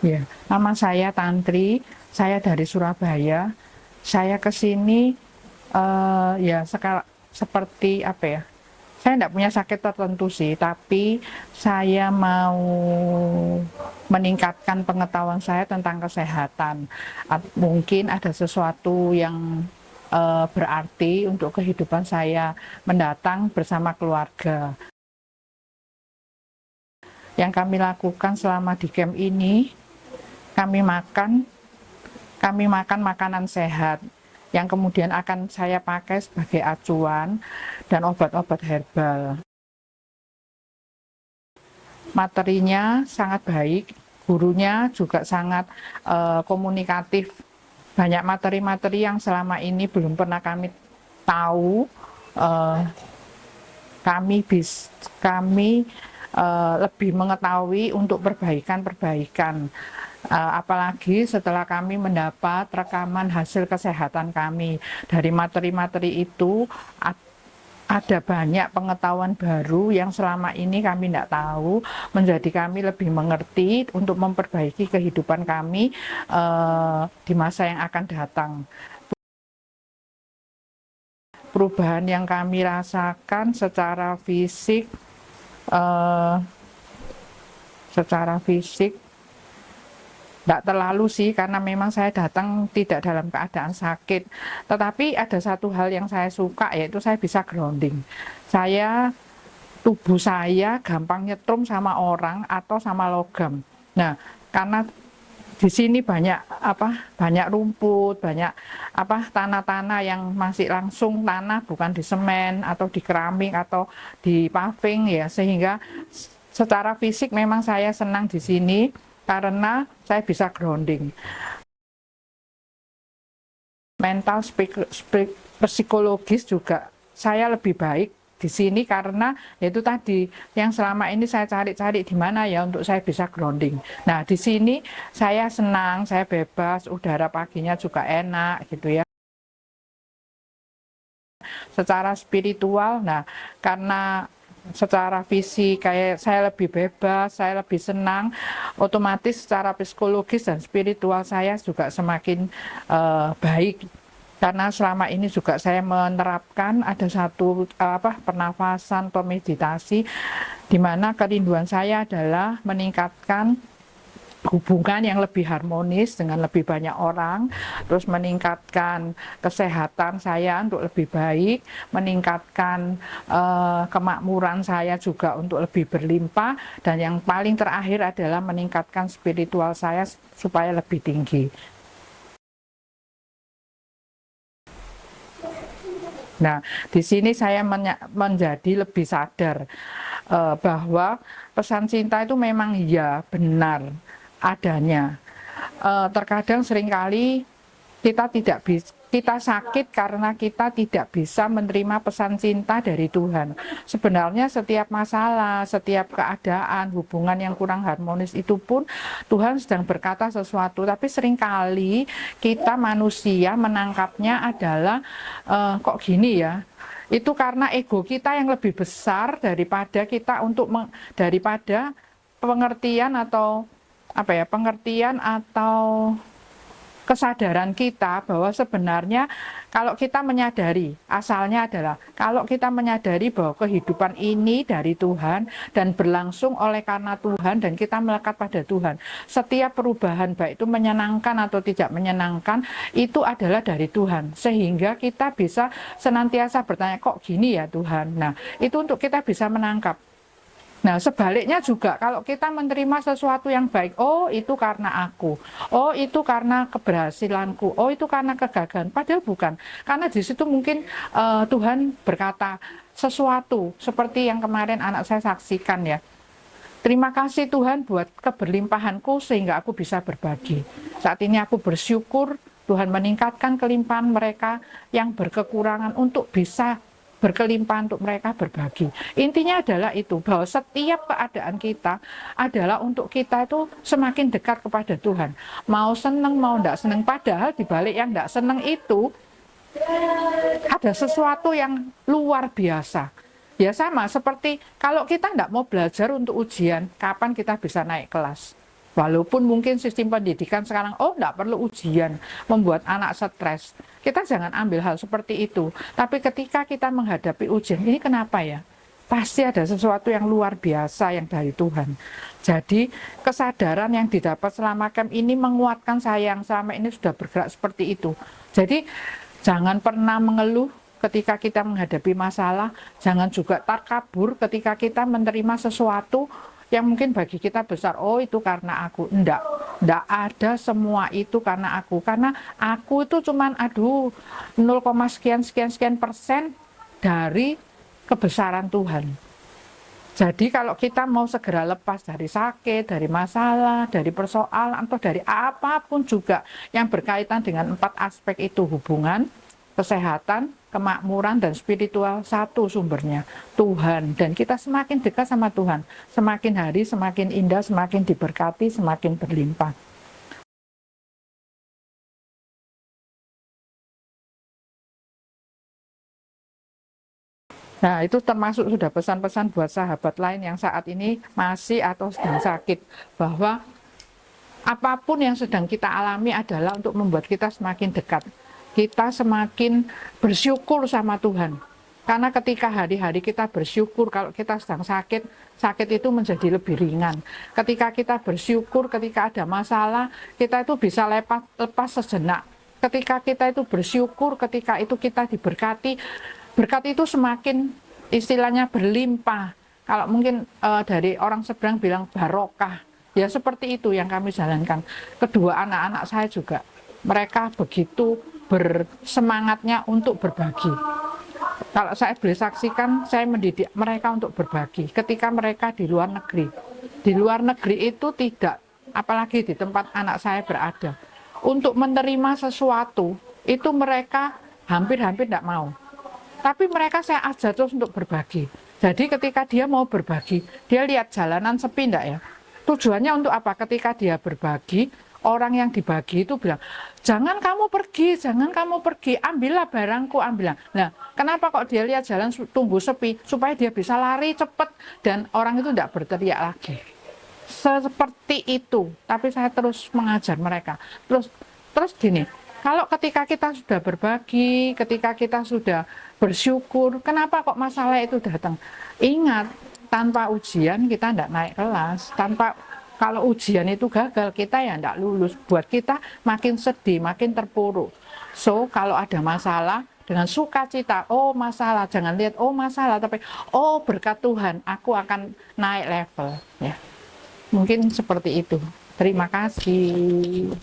Ya, nama saya Tantri, saya dari Surabaya. Saya ke sini ya sekarang seperti apa ya? Saya tidak punya sakit tertentu sih, tapi saya mau meningkatkan pengetahuan saya tentang kesehatan. Mungkin ada sesuatu yang berarti untuk kehidupan saya mendatang bersama keluarga. Yang kami lakukan selama di camp ini, kami makan kami makan makanan sehat yang kemudian akan saya pakai sebagai acuan dan obat-obat herbal. Materinya sangat baik, gurunya juga sangat komunikatif. Banyak materi-materi yang selama ini belum pernah kami tahu, eh, kami lebih mengetahui untuk perbaikan-perbaikan. Apalagi setelah kami mendapat rekaman hasil kesehatan kami dari materi-materi itu, ada banyak pengetahuan baru yang selama ini kami tidak tahu, menjadi kami lebih mengerti untuk memperbaiki kehidupan kami di masa yang akan datang. Perubahan yang kami rasakan eh, secara fisik tidak terlalu sih, karena memang saya datang tidak dalam keadaan sakit. Tetapi ada satu hal yang saya suka, yaitu saya bisa grounding. Tubuh saya gampang nyetrum sama orang atau sama logam. Nah, karena di sini banyak rumput, banyak tanah-tanah yang masih langsung tanah, bukan di semen atau di keramik atau di paving ya, sehingga secara fisik memang saya senang di sini karena saya bisa grounding. Mental psikologis juga saya lebih baik di sini karena yaitu tadi yang selama ini saya cari-cari di mana ya untuk saya bisa grounding. Nah, di sini saya senang, saya bebas, udara paginya juga enak gitu ya. Secara spiritual, nah karena secara fisik kayak saya lebih bebas, saya lebih senang, otomatis secara psikologis dan spiritual saya juga semakin baik. Karena selama ini juga saya menerapkan ada satu pernafasan atau meditasi, di mana kerinduan saya adalah meningkatkan hubungan yang lebih harmonis dengan lebih banyak orang, terus meningkatkan kesehatan saya untuk lebih baik, meningkatkan kemakmuran saya juga untuk lebih berlimpah, dan yang paling terakhir adalah meningkatkan spiritual saya supaya lebih tinggi. Nah, di sini saya menjadi lebih sadar bahwa pesan cinta itu memang ya benar adanya. Terkadang seringkali kita sakit karena kita tidak bisa menerima pesan cinta dari Tuhan. Sebenarnya setiap masalah, setiap keadaan, hubungan yang kurang harmonis itu pun Tuhan sedang berkata sesuatu, tapi seringkali kita manusia menangkapnya adalah kok gini ya. Itu karena ego kita yang lebih besar daripada daripada pengertian atau pengertian atau kesadaran kita bahwa sebenarnya kalau kita menyadari, asalnya adalah kalau kita menyadari bahwa kehidupan ini dari Tuhan dan berlangsung oleh karena Tuhan dan kita melekat pada Tuhan. Setiap perubahan baik itu menyenangkan atau tidak menyenangkan itu adalah dari Tuhan. Sehingga kita bisa senantiasa bertanya, kok gini ya Tuhan? Nah, itu untuk kita bisa menangkap. Nah, sebaliknya juga kalau kita menerima sesuatu yang baik, oh itu karena aku, oh itu karena keberhasilanku, oh itu karena kegagalan, padahal bukan. Karena di situ mungkin Tuhan berkata sesuatu seperti yang kemarin anak saya saksikan ya. Terima kasih Tuhan buat keberlimpahanku sehingga aku bisa berbagi. Saat ini aku bersyukur Tuhan meningkatkan kelimpahan mereka yang berkekurangan untuk bisa berkelimpahan untuk mereka berbagi. Intinya adalah itu, bahwa setiap keadaan kita adalah untuk kita itu semakin dekat kepada Tuhan. Mau seneng, mau tidak seneng. Padahal dibalik yang tidak seneng itu ada sesuatu yang luar biasa. Ya sama seperti kalau kita tidak mau belajar untuk ujian, kapan kita bisa naik kelas? Walaupun mungkin sistem pendidikan sekarang, oh enggak perlu ujian, membuat anak stres. Kita jangan ambil hal seperti itu. Tapi ketika kita menghadapi ujian, ini kenapa ya? Pasti ada sesuatu yang luar biasa yang dari Tuhan. Jadi kesadaran yang didapat selama camp ini menguatkan saya yang selama ini sudah bergerak seperti itu. Jadi jangan pernah mengeluh ketika kita menghadapi masalah, jangan juga takabur ketika kita menerima sesuatu yang mungkin bagi kita besar, oh itu karena aku. Enggak ada semua itu karena aku itu cuman 0, sekian persen dari kebesaran Tuhan. Jadi kalau kita mau segera lepas dari sakit, dari masalah, dari persoalan, atau dari apapun juga yang berkaitan dengan 4 aspek itu, hubungan, kesehatan, kemakmuran, dan spiritual, satu sumbernya, Tuhan. Dan kita semakin dekat sama Tuhan, semakin hari semakin indah, semakin diberkati, semakin berlimpah. Nah, itu termasuk sudah pesan-pesan buat sahabat lain yang saat ini masih atau sedang sakit, bahwa apapun yang sedang kita alami adalah untuk membuat kita semakin dekat. Kita semakin bersyukur sama Tuhan. Karena ketika hari-hari kita bersyukur, kalau kita sedang sakit, sakit itu menjadi lebih ringan. Ketika kita bersyukur, ketika ada masalah, kita itu bisa lepas sejenak. Ketika kita itu bersyukur, ketika itu kita diberkati, berkat itu semakin istilahnya berlimpah. Kalau mungkin dari orang seberang bilang barokah. Ya seperti itu yang kami jalankan. Kedua anak-anak saya juga, mereka begitu bersemangatnya untuk berbagi. Kalau saya boleh saksikan, saya mendidik mereka untuk berbagi ketika mereka di luar negeri. Di luar negeri itu tidak, apalagi di tempat anak saya berada, untuk menerima sesuatu, itu mereka hampir-hampir tidak mau. Tapi mereka saya ajak terus untuk berbagi. Jadi ketika dia mau berbagi, dia lihat jalanan sepi enggak ya? Tujuannya untuk apa? Ketika dia berbagi, orang yang dibagi itu bilang, jangan kamu pergi, ambillah barangku, ambillah. Nah, kenapa kok dia lihat jalan tunggu sepi? Supaya dia bisa lari cepat dan orang itu tidak berteriak lagi. Seperti itu. Tapi saya terus mengajar mereka. Terus gini, kalau ketika kita sudah berbagi, ketika kita sudah bersyukur, kenapa kok masalah itu datang? Ingat, tanpa ujian kita tidak naik kelas. Kalau ujian itu gagal, kita ya tidak lulus. Buat kita makin sedih, makin terpuruk. So, kalau ada masalah, dengan sukacita, oh masalah, jangan lihat, oh masalah, tapi oh berkat Tuhan, aku akan naik level. Ya, mungkin seperti itu. Terima kasih.